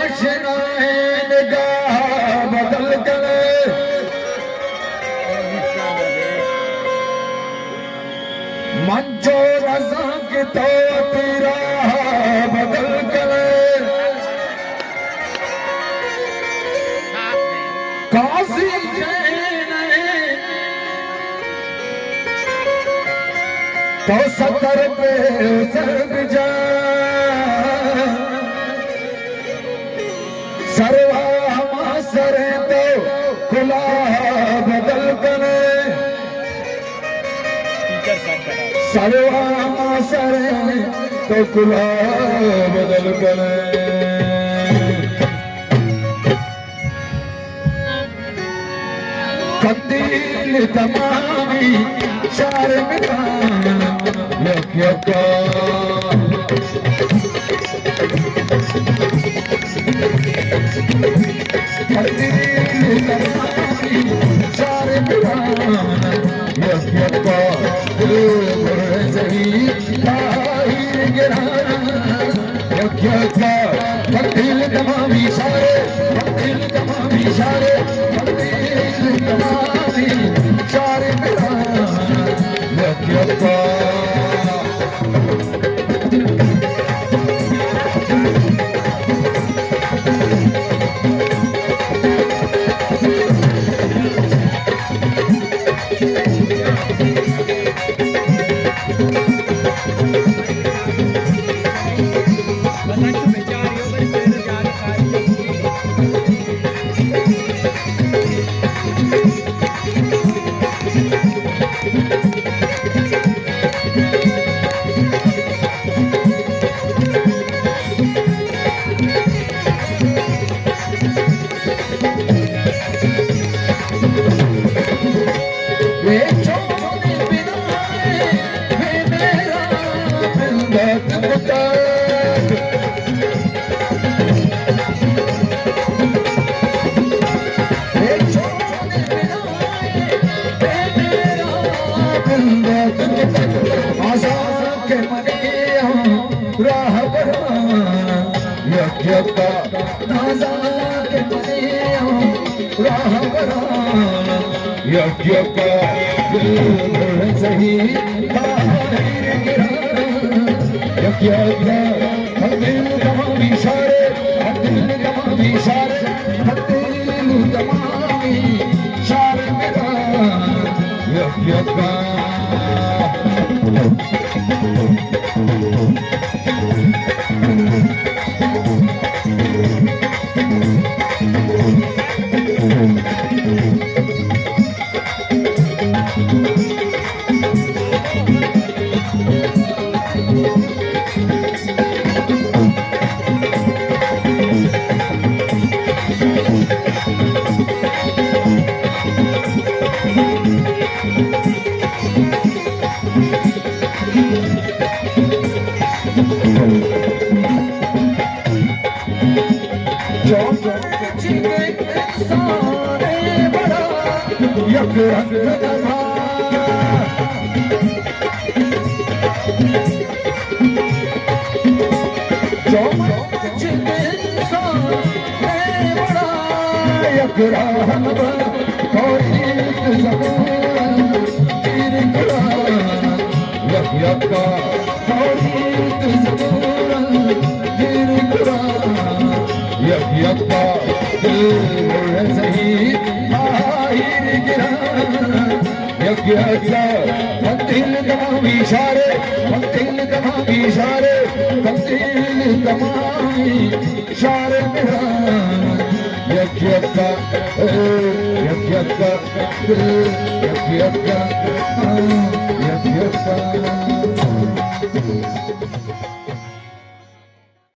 आशनाए निगाह बदल कर मंचो रजा के तो तेरा बदल कर काशी तो सतर पे सर्व जा सर्वा हम सरे तो खुला बदल करे सर्वा हम सरे तो खुला बदल करे कंदील तमामी शार में यज्ञका शार यज्ञका सही गिरा यज्ञका कंदील तमामी शारे कंदील तमामी शारे कंदील तमामी शारे यज्ञका यज्ञका सही यज्ञका दिल तमामी शारे दिल तमामी शारे दिल तमामी शारे मेरा यज्ञका इशारे कंदील तमामी इशारे कंदील तमामी इशारे मेरा यज्ञका यज्ञका यज्ञका यज्ञका